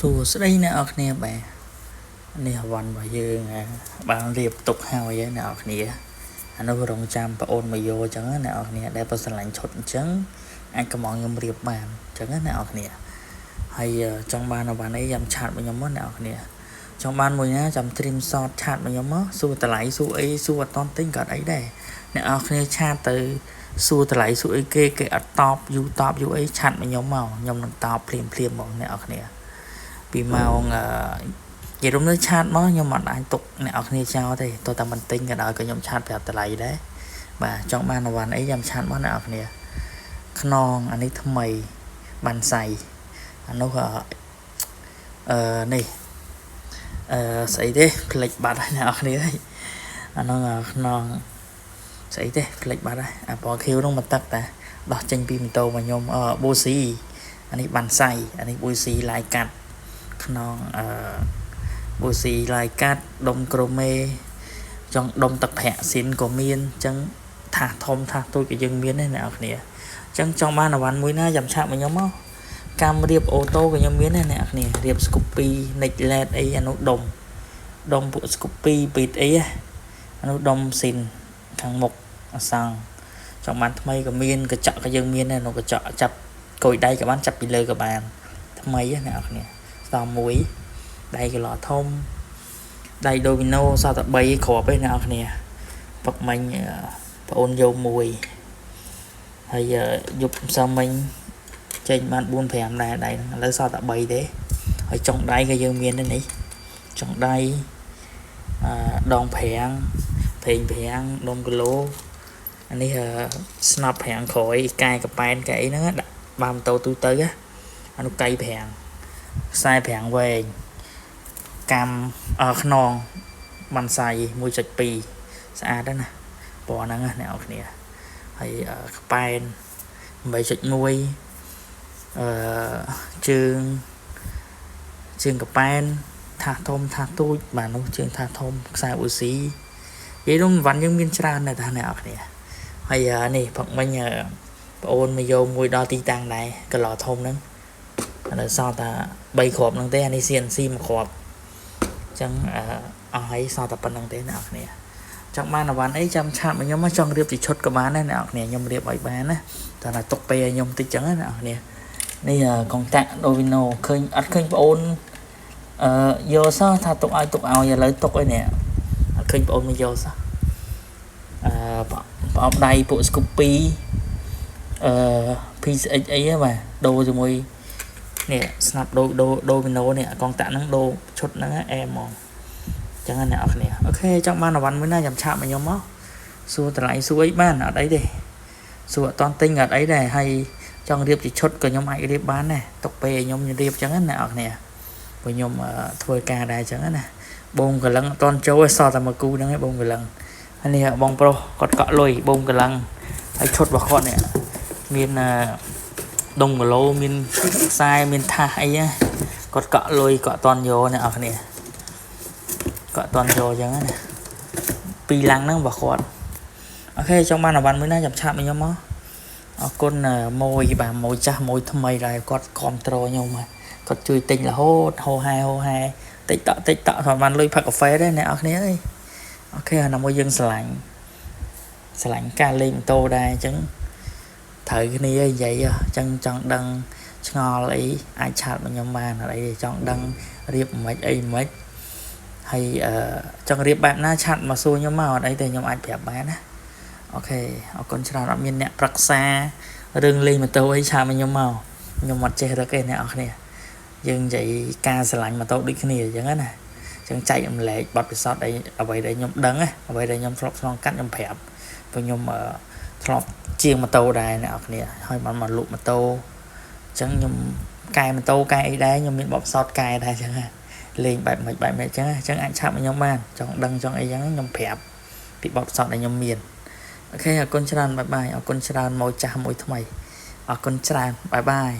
សួស្តីអ្នកនរគ្នាបាទនេះវ៉ាន់របស់យើងបានរៀបទុកហើយអ្នកនរគ្នាអានោះរងចាំប្អូនមកយកអញ្ចឹងអ្នកនរគ្នាដែលបើស្រឡាញ់ឈុតអញ្ចឹងអាចកំងខ្ញុំរៀបបានអញ្ចឹងអ្នកនរគ្នាហើយចង់បានវ៉ាន់អីចាំឆាតមកខ្ញុំមកអ្នកនរគ្នាចង់បានមួយណាចាំ stream short ឆាតមកខ្ញុំមកសួរតម្លៃសួរអីសួរអត់តន់ទិញក៏អត់អីដែរអ្នកនរគ្នាឆាតទៅសួរតម្លៃសួរអីគេអត់តបយូរអីឆាតមកខ្ញុំមកខ្ញុំនឹងតបភ្លាមហ្មងអ្នកនរគ្នាពីម៉ោងនិយាយរំលើឆាតមកខ្ញុំអត់អាចទុកអ្នកនរគ្នាចោលទេតើតែមិនទិញក៏ដោយក៏ខ្ញុំឆាតប្រាប់តម្លៃដែរបាទចង់បានអីវ៉ាន់អីចាំឆាតមកអ្នកនរគ្នាខ្នងអានេះថ្មីបានសៃអានោះនេះស្អីទេផ្លេចបាត់ហើយអ្នកនរគ្នាអានោះខ្នងស្អីទេផ្លេចបាត់ហើយអាពណ៌ខៀវនោះមកទឹកតាដោះចេញពីម៉ូតូមកខ្ញុំបូស៊ីអានេះបានសៃអានេះបូស៊ីឡាយកាត់ខ្នងបូស៊ីឡាយកាត់ដុំក្រូមេចង់ដុំទឹកប្រាក់ស៊ីនក៏មានអញ្ចឹងថាធំថាតូចក៏យើងមានដែរអ្នកនរគ្នាអញ្ចឹងចង់បានអវ៉ាន់មួយណាចាំឆាតមកខ្ញុំមកកាំរៀបអូតូក៏ខ្ញុំមានដែរអ្នកនរគ្នារៀប Scoopy Necklet អីអានោះដុំពួក Scoopy ពីអីអានោះដុំស៊ីនខាងមុខអសងចង់បានថ្មីក៏មានកញ្ចក់ក៏យើងមានដែរនោះកញ្ចក់ចាប់កុយដៃក៏បានចាប់ពីលើក៏បានថ្មីណាអ្នកនរគ្នាស្ទមមួយដៃគីឡធំដៃដូមីណូសត3គ្រាប់ឯអ្នកនរគ្នាពឹកមិញប្អូនយកមួយហើយយប់សមិញចេញបាន 4-5 ដែរដៃហ្នឹងឥឡូវសត3ទេហើយចុងដៃក៏យើងមានដែរនេះចុងដៃដងប្រាំងប្រេងប្រាំងដុំគីឡូអានេះស្នប់ប្រាំងក្រោយកែកប៉ែនកែអីហ្នឹងដាក់បានម៉ូតូទូទៅអានោះកៃប្រាំងខ្សែប្រាំងវែងកាំខ្នងបានសៃ 1.2 ស្អាតដែរណាពណ៌ហ្នឹងអ្នកនរគ្នាហើយខ្ប៉ែន 8.1 ជើងកប៉ែនថាធំថាទូចបាទនោះជើងថាធំខ្សែអ៊ូស៊ីនិយាយនោះវ៉ាន់យើងមានច្រើនដែរតាអ្នកនរគ្នាហើយនេះផឹកមិញប្អូនមកយកមួយដល់ទីតាំងដែរកន្លោធំហ្នឹងឥឡូវសល់តែ3គ្រាប់ហ្នឹងទេអានេះ CNC មួយគ្រាប់អញ្ចឹងអស់ហើយសល់តែប៉ុណ្្នឹងទេអ្នកនរគ្នាចង់បានអវ៉ាន់អីចាំឆាតមកខ្ញុំមកចង់រៀបជាឈុតក៏បានដែរអ្នកនរគ្នាខ្ញុំរៀបឲ្យបានណាតែថាទុកពេលឲ្យខ្ញុំតិចចឹងណាអ្នកនរគ្នានេះកុងតាក់ដូវីណូឃើញអត់ឃើញប្អូនយកសោះថាទុកឲ្យឥឡូវទុកអីនេះអត់ឃើញប្អូនមកយកសោះប្រអប់ដៃពួក Scoopy PCX អីបាទដូរជាមួយនេះស្នាប់ដូវីណូនេះកុងតាក់ហ្នឹងដូរឈុតហ្នឹងអែមហ្មងចឹងណាអ្នកនរគ្នាអូខេចង់បានអវ៉ាន់មួយណាចាំឆាតមកខ្ញុំមកសួរតម្លៃសួរអីបានអត់អីទេសួរអត់តន់ទិញអត់អីដែរហើយចង់រៀបជាឈុតក៏ខ្ញុំអាចរៀបបានដែរទុកពេលឲ្យខ្ញុំរៀបចឹងណាអ្នកនរគ្នាព្រោះខ្ញុំធ្វើការដែរចឹងណាបងកលឹងអត់តន់ចូលសល់តែមួយគូហ្នឹងឯងបងកលឹងហើយនេះបងប្រុសគាត់កក់លុយបងកលឹងហើយឈុតរបស់គាត់នេះមានដុំគីឡូមានខ្សែមានថាសអីគាត់កក់លុយគាត់អត់តន់យកអ្នកនរគ្នាគាត់អត់តន់យកចឹងណាពីរឡាំងហ្នឹងរបស់គាត់អូខេចង់បានអវ៉ាន់មួយណាចាំឆាតមកខ្ញុំមកអរគុណមួយបាទមួយចាស់មួយថ្មីដែរគាត់គ្រប់ត្រូលខ្ញុំគាត់ជួយទិញរហូតហោហែតិចតក់គាត់បានលុយផឹកកាហ្វេដែរអ្នកនរគ្នាអើយអូខេអានោះមួយយើងស្រឡាញ់ការលេងម៉ូតូដែរអញ្ចឹងត្រូវគ្នានិយាយអញ្ចឹងចង់ដឹងឆ្ងល់អីអាចឆាតមកខ្ញុំបានអីចង់ដឹងរៀបមិនអីមិនហើយចង់រៀបបែបណាឆាតមកសួរខ្ញុំមកអត់អីទេខ្ញុំអាចប្រាប់បានណាអូខេអរគុណច្រើនអត់មានអ្នកប្រឹក្សារឿងលេងម៉ូតូអីឆាតមកខ្ញុំមកខ្ញុំអត់ចេះរកទេអ្នកនរគ្នាយើងនិយាយការស្រឡាញ់ម៉ូតូដូចគ្នាអញ្ចឹងណាអញ្ចឹងចែករំលែកបទពិសោធន៍អ្វីដែលខ្ញុំដឹងអ្វីដែលខ្ញុំធ្លាប់ឆ្លងកាត់ខ្ញុំប្រាប់ព្រោះខ្ញុំធ្លាប់ជាងម៉ូតូដែរអ្នកនរគ្នាហើយបានមកលក់ម៉ូតូអញ្ចឹងខ្ញុំកែម៉ូតូកែអីដែរខ្ញុំមានបទពិសោធន៍កែដែរអញ្ចឹងលេងបែបមិនអញ្ចឹងអាចឆាប់មកខ្ញុំបានចង់ដឹងចង់អីអញ្ចឹងខ្ញុំប្រាប់ពីបទពិសោធន៍ដែលខ្ញុំមានអូខេអរគុណច្រើនបាយបាយអរគុណច្រើនមកចាស់មួយថ្មីអរគុណច្រើនបាយបាយ